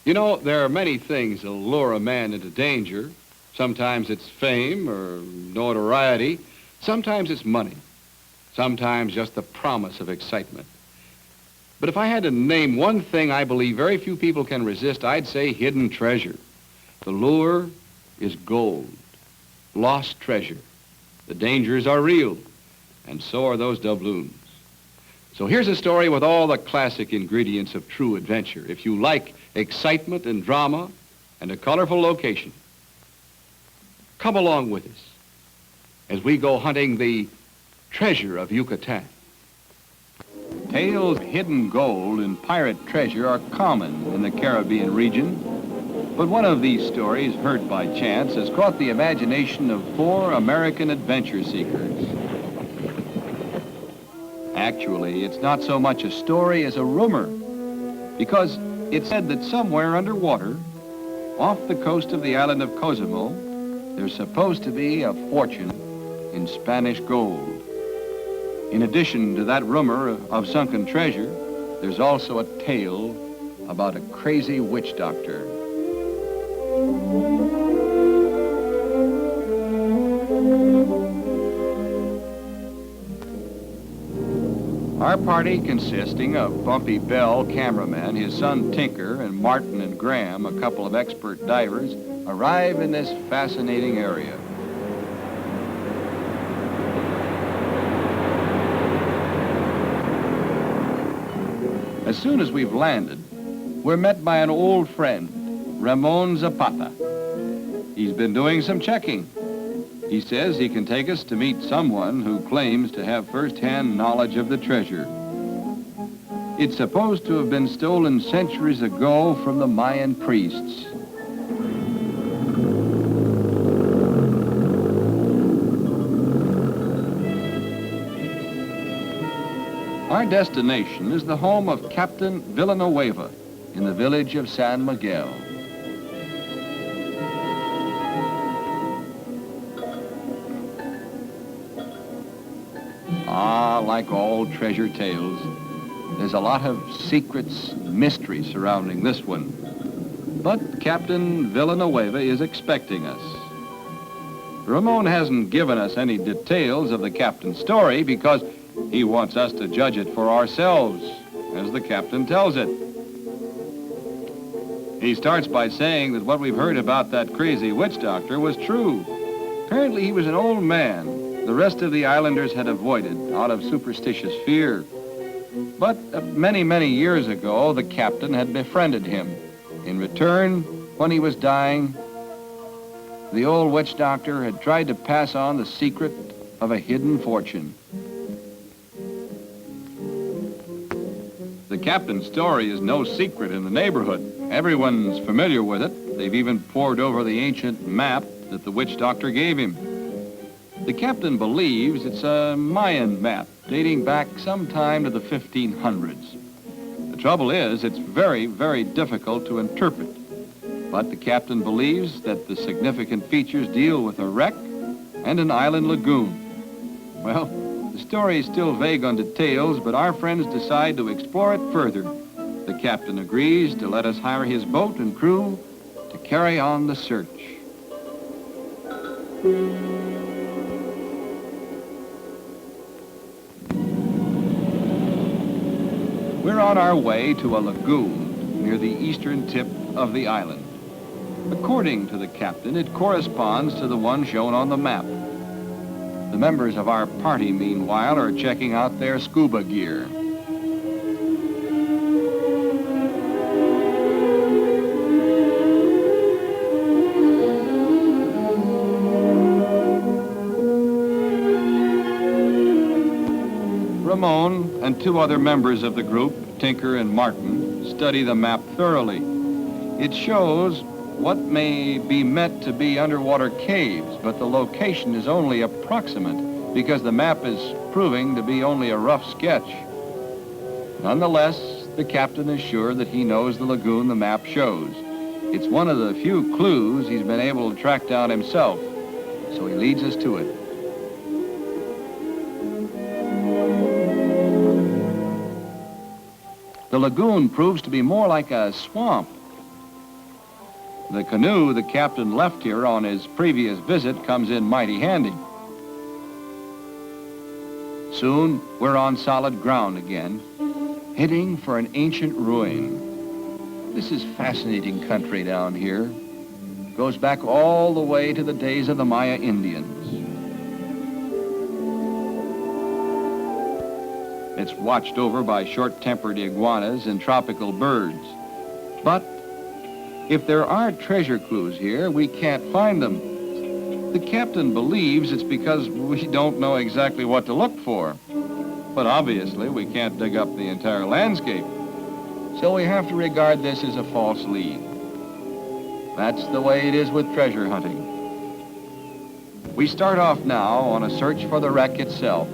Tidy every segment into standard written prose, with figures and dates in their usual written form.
You know, there are many things that lure a man into danger. Sometimes it's fame or notoriety. Sometimes it's money. Sometimes just the promise of excitement. But if I had to name one thing I believe very few people can resist, I'd say hidden treasure. The lure is gold, lost treasure. The dangers are real, and so are those doubloons. So here's a story with all the classic ingredients of true adventure. If you like excitement and drama and a colorful location, come along with us as we go hunting the treasure of Yucatan. Tales of hidden gold and pirate treasure are common in the Caribbean region, but one of these stories, heard by chance, has caught the imagination of 4 American adventure seekers. Actually, it's not so much a story as a rumor, because it's said that somewhere underwater, off the coast of the island of Cozumel, there's supposed to be a fortune in Spanish gold. In addition to that rumor of sunken treasure, there's also a tale about a crazy witch doctor. Our party, consisting of Bumpy Bell, cameraman, his son Tinker, and Martin and Graham, a couple of expert divers, arrive in this fascinating area. As soon as we've landed, we're met by an old friend, Ramon Zapata. He's been doing some checking. He says he can take us to meet someone who claims to have first-hand knowledge of the treasure. It's supposed to have been stolen centuries ago from the Mayan priests. Our destination is the home of Captain Villanueva in the village of San Miguel. Like all treasure tales, there's a lot of secrets and mystery surrounding this one. But Captain Villanueva is expecting us. Ramon hasn't given us any details of the captain's story because he wants us to judge it for ourselves, as the captain tells it. He starts by saying that what we've heard about that crazy witch doctor was true. Apparently he was an old man the rest of the islanders had avoided out of superstitious fear. But many, many years ago, the captain had befriended him. In return, when he was dying, the old witch doctor had tried to pass on the secret of a hidden fortune. The captain's story is no secret in the neighborhood. Everyone's familiar with it. They've even pored over the ancient map that the witch doctor gave him. The captain believes it's a Mayan map dating back sometime to the 1500s. The trouble is, it's very, very difficult to interpret. But the captain believes that the significant features deal with a wreck and an island lagoon. Well, the story is still vague on details, but our friends decide to explore it further. The captain agrees to let us hire his boat and crew to carry on the search. We're on our way to a lagoon near the eastern tip of the island. According to the captain, it corresponds to the one shown on the map. The members of our party, meanwhile, are checking out their scuba gear. Ramon and 2 other members of the group, Tinker and Martin, study the map thoroughly. It shows what may be meant to be underwater caves, but the location is only approximate because the map is proving to be only a rough sketch. Nonetheless, the captain is sure that he knows the lagoon the map shows. It's one of the few clues he's been able to track down himself, so he leads us to it. The lagoon proves to be more like a swamp. The canoe the captain left here on his previous visit comes in mighty handy. Soon, we're on solid ground again, heading for an ancient ruin. This is fascinating country down here. Goes back all the way to the days of the Maya Indians. It's watched over by short-tempered iguanas and tropical birds. But if there are treasure clues here, we can't find them. The captain believes it's because we don't know exactly what to look for. But obviously, we can't dig up the entire landscape. So we have to regard this as a false lead. That's the way it is with treasure hunting. We start off now on a search for the wreck itself.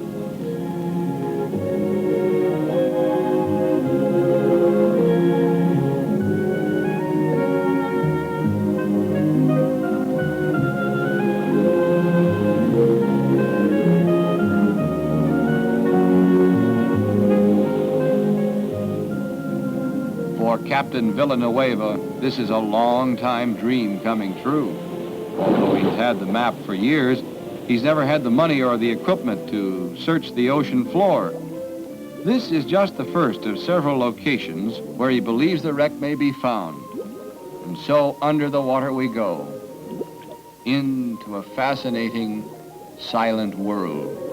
Captain Villanueva, this is a long-time dream coming true. Although he's had the map for years, he's never had the money or the equipment to search the ocean floor. This is just the first of several locations where he believes the wreck may be found. And so under the water we go, into a fascinating, silent world.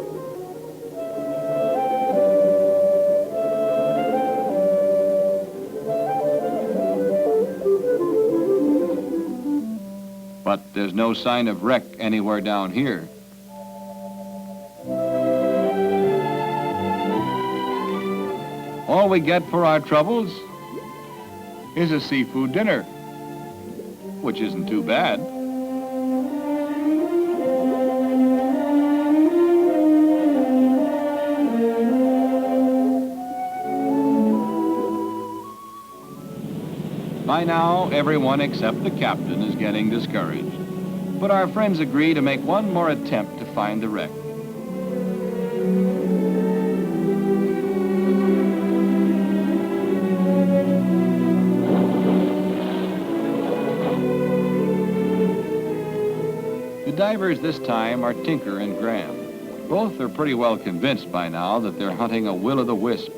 But there's no sign of wreck anywhere down here. All we get for our troubles is a seafood dinner, which isn't too bad. By now, everyone except the captain is getting discouraged. But our friends agree to make one more attempt to find the wreck. The divers this time are Tinker and Graham. Both are pretty well convinced by now that they're hunting a will-o'-the-wisp.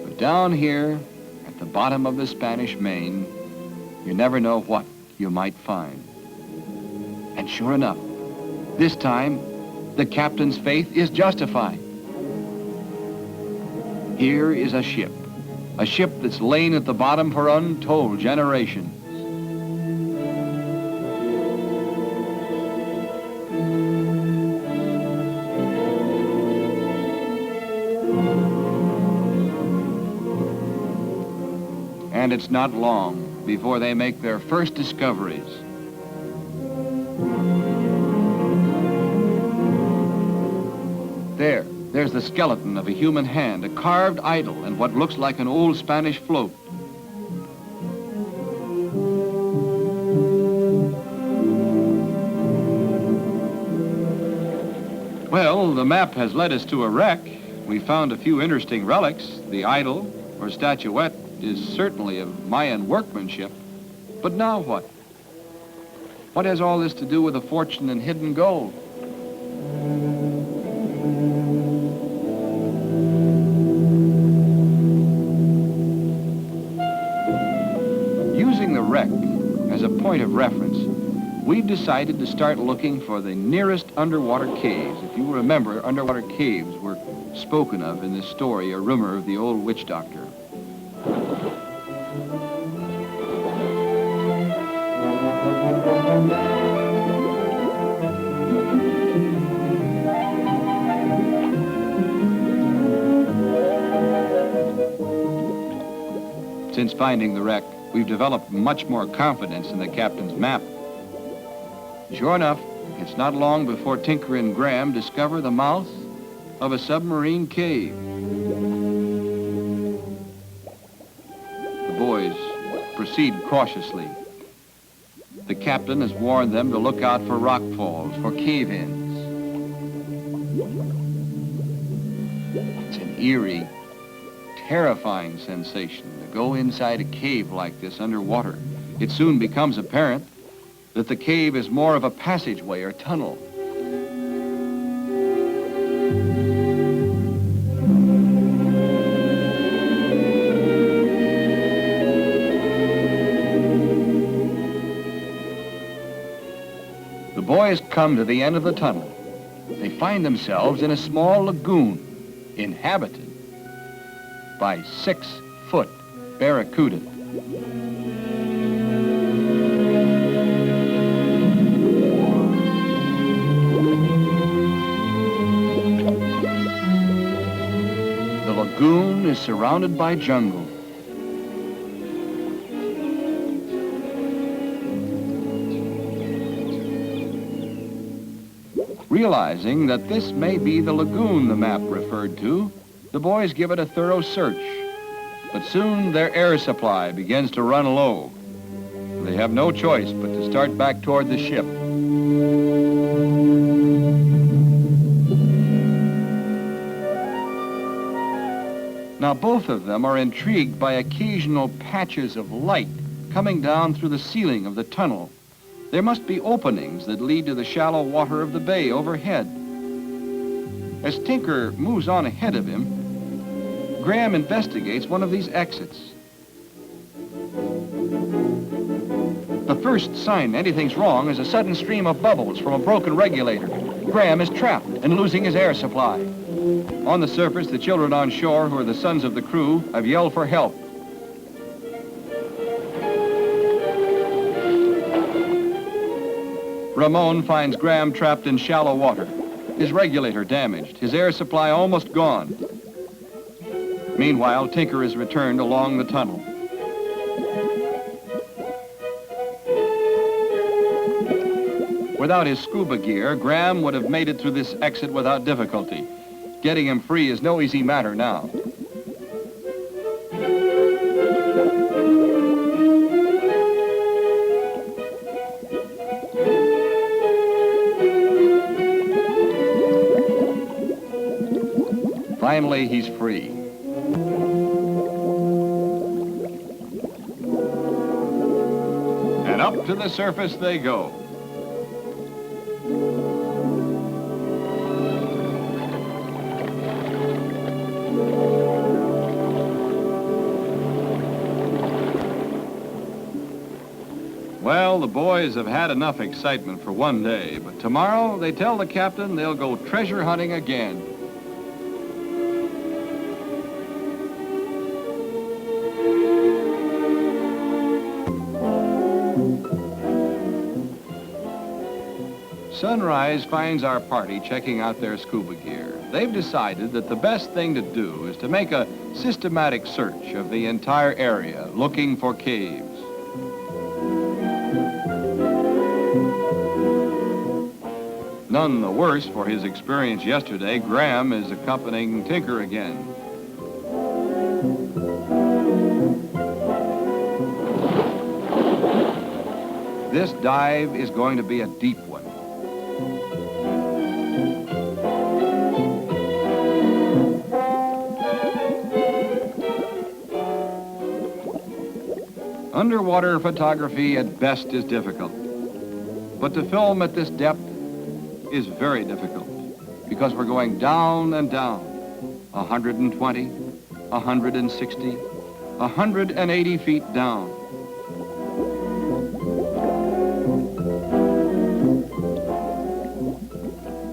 But down here, at the bottom of the Spanish Main, you never know what you might find. And sure enough, this time, the captain's faith is justified. Here is a ship that's lain at the bottom for untold generations. And it's not long before they make their first discoveries. There's the skeleton of a human hand, a carved idol, and what looks like an old Spanish float. Well, the map has led us to a wreck. We found a few interesting relics. The idol, or statuette, is certainly of Mayan workmanship. But now what? What has all this to do with a fortune in hidden gold? Using the wreck as a point of reference, we've decided to start looking for the nearest underwater caves. If you remember, underwater caves were spoken of in this story, a rumor of the old witch doctor. Since finding the wreck, we've developed much more confidence in the captain's map. Sure enough, it's not long before Tinker and Graham discover the mouth of a submarine cave. The boys proceed cautiously. The captain has warned them to look out for rock falls, for cave-ins. It's an eerie, terrifying sensation to go inside a cave like this underwater. It soon becomes apparent that the cave is more of a passageway or tunnel. The boys come to the end of the tunnel. They find themselves in a small lagoon, inhabited by 6-foot barracuda. The lagoon is surrounded by jungle. Realizing that this may be the lagoon the map referred to, the boys give it a thorough search. But soon their air supply begins to run low. They have no choice but to start back toward the ship. Now both of them are intrigued by occasional patches of light coming down through the ceiling of the tunnel. There must be openings that lead to the shallow water of the bay overhead. As Tinker moves on ahead of him, Graham investigates one of these exits. The first sign anything's wrong is a sudden stream of bubbles from a broken regulator. Graham is trapped and losing his air supply. On the surface, the children on shore, who are the sons of the crew, have yelled for help. Ramon finds Graham trapped in shallow water, his regulator damaged, his air supply almost gone. Meanwhile, Tinker is returned along the tunnel. Without his scuba gear, Graham would have made it through this exit without difficulty. Getting him free is no easy matter now. Finally, he's free. And up to the surface they go. Well, the boys have had enough excitement for one day, but tomorrow they tell the captain they'll go treasure hunting again. Sunrise finds our party checking out their scuba gear. They've decided that the best thing to do is to make a systematic search of the entire area, looking for caves. None the worse for his experience yesterday, Graham is accompanying Tinker again. This dive is going to be a deep one. Underwater photography at best is difficult, but to film at this depth is very difficult because we're going down and down, 120, 160, 180 feet down.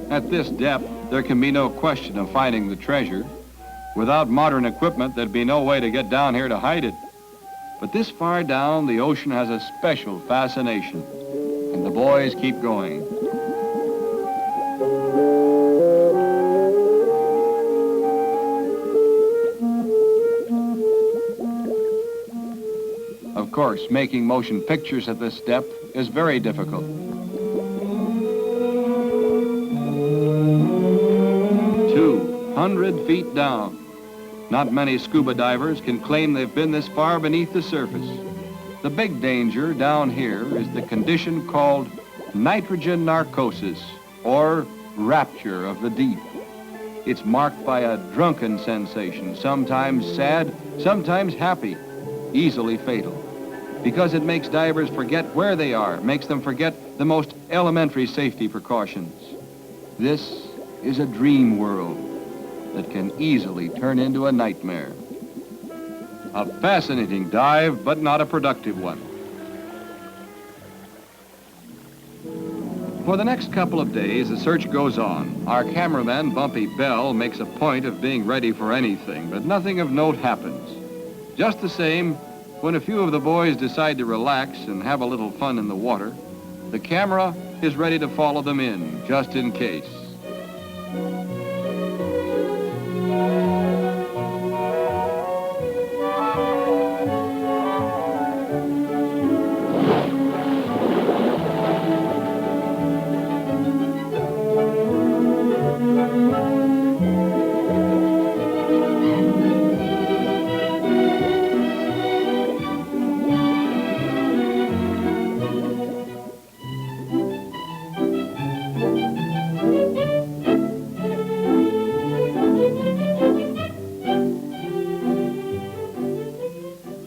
At this depth, there can be no question of finding the treasure. Without modern equipment, there'd be no way to get down here to hide it. But this far down, the ocean has a special fascination, and the boys keep going. Of course, making motion pictures at this depth is very difficult. 200 feet down. Not many scuba divers can claim they've been this far beneath the surface. The big danger down here is the condition called nitrogen narcosis, or rapture of the deep. It's marked by a drunken sensation, sometimes sad, sometimes happy, easily fatal. because it makes divers forget where they are, makes them forget the most elementary safety precautions. This is a dream world that can easily turn into a nightmare. A fascinating dive, but not a productive one. For the next couple of days, the search goes on. Our cameraman, Bumpy Bell, makes a point of being ready for anything, but nothing of note happens. Just the same, when a few of the boys decide to relax and have a little fun in the water, the camera is ready to follow them in, just in case.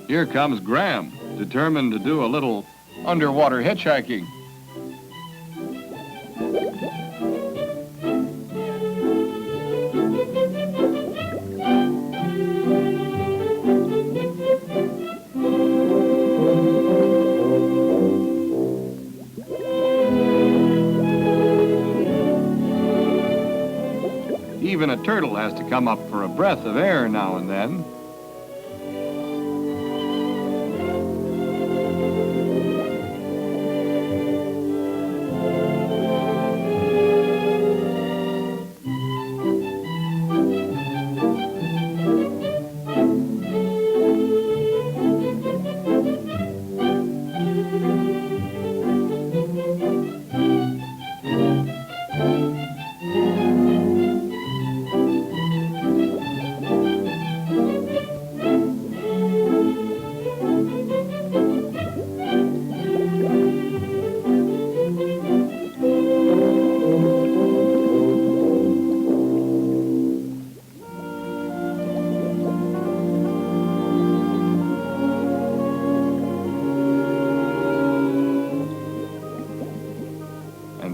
Here comes Graham, determined to do a little underwater hitchhiking. Even a turtle has to come up for a breath of air now and then.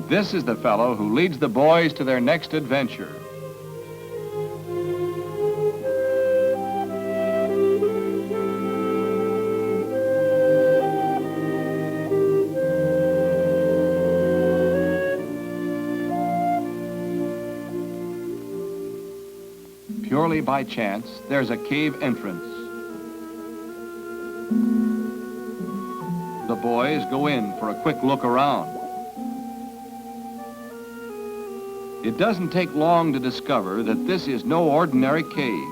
This is the fellow who leads the boys to their next adventure. Purely by chance, there's a cave entrance. The boys go in for a quick look around. It doesn't take long to discover that this is no ordinary cave.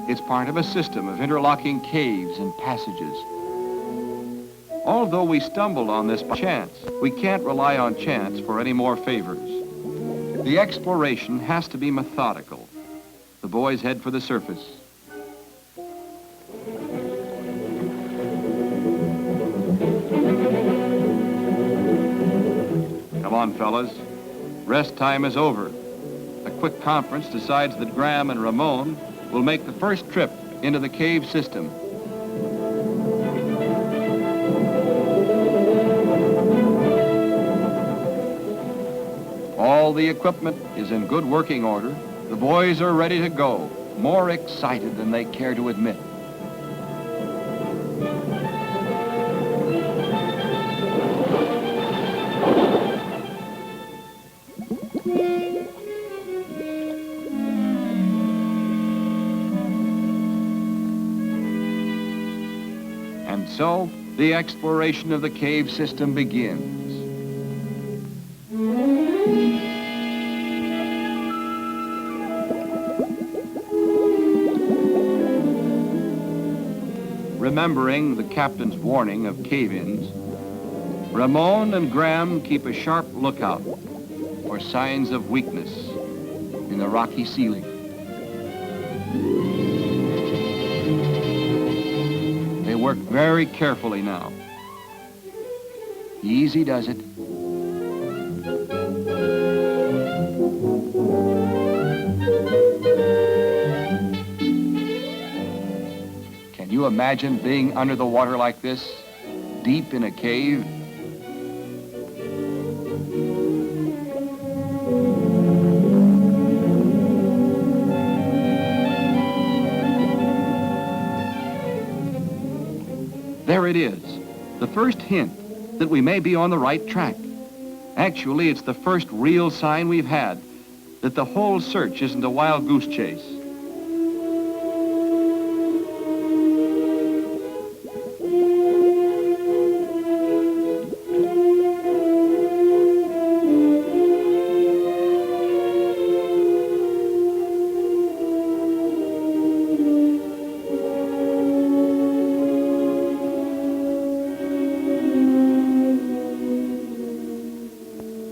It's part of a system of interlocking caves and passages. Although we stumbled on this by chance, we can't rely on chance for any more favors. The exploration has to be methodical. The boys head for the surface. Come on, fellas. Rest time is over. A quick conference decides that Graham and Ramon will make the first trip into the cave system. All the equipment is in good working order. The boys are ready to go, more excited than they care to admit. And so, the exploration of the cave system begins. Remembering the captain's warning of cave-ins, Ramon and Graham keep a sharp lookout for signs of weakness in the rocky ceiling. They work very carefully now. Easy does it. Can you imagine being under the water like this? deep in a cave? There it is, the first hint that we may be on the right track. Actually, it's the first real sign we've had that the whole search isn't a wild goose chase.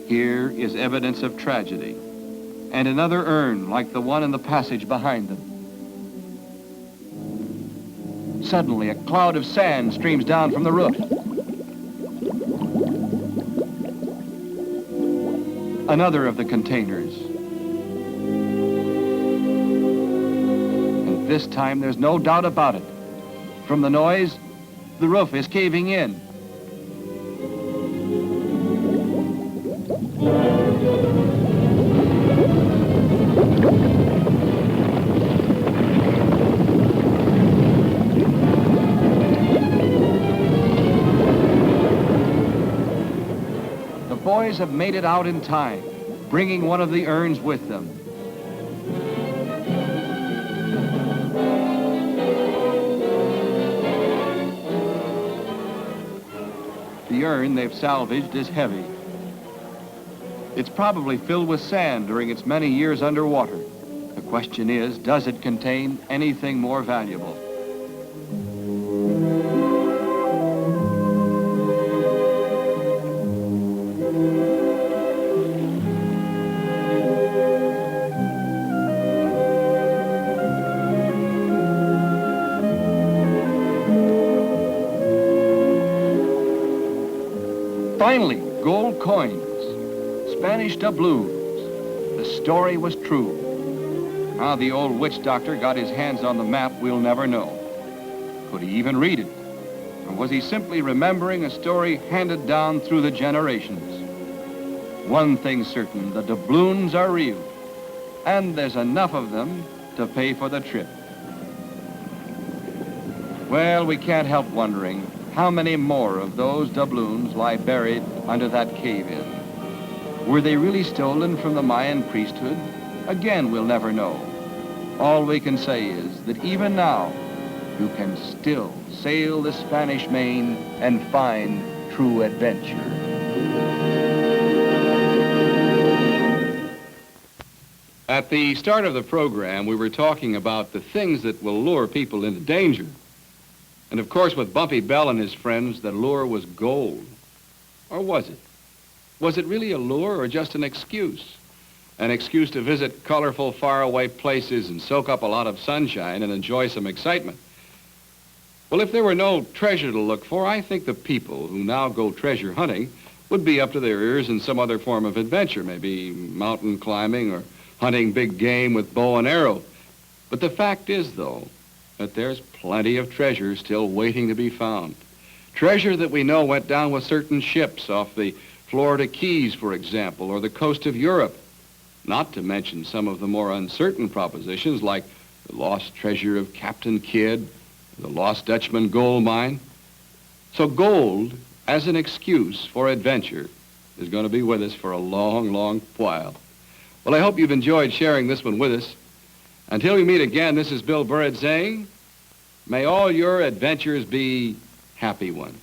Here is evidence of tragedy, and another urn like the one in the passage behind them. Suddenly, a cloud of sand streams down from the roof. Another of the containers. And this time, there's no doubt about it. From the noise, the roof is caving in. The boys have made it out in time, bringing one of the urns with them. The urn they've salvaged is heavy. It's probably filled with sand during its many years underwater. The question is, does it contain anything more valuable? Finally, gold coins, Spanish doubloons. The story was true. How the old witch doctor got his hands on the map, we'll never know. Could he even read it? Or was he simply remembering a story handed down through the generations? One thing's certain, the doubloons are real, and there's enough of them to pay for the trip. Well, we can't help wondering how many more of those doubloons lie buried under that cave-in. Were they really stolen from the Mayan priesthood? Again, we'll never know. All we can say is that even now, you can still sail the Spanish Main and find true adventure. At the start of the program, we were talking about the things that will lure people into danger. And of course, with Bumpy Bell and his friends, the lure was gold. Or was it? Was it really a lure or just an excuse? An excuse to visit colorful, faraway places and soak up a lot of sunshine and enjoy some excitement. Well, if there were no treasure to look for, I think the people who now go treasure hunting would be up to their ears in some other form of adventure, maybe mountain climbing or hunting big game with bow and arrow. But the fact is, though, that there's plenty of treasure still waiting to be found. Treasure that we know went down with certain ships off the Florida Keys, for example, or the coast of Europe. Not to mention some of the more uncertain propositions like the lost treasure of Captain Kidd, the lost Dutchman gold mine. So gold, as an excuse for adventure, is going to be with us for a long, long while. Well, I hope you've enjoyed sharing this one with us. Until we meet again, this is Bill Burritt saying, may all your adventures be happy ones.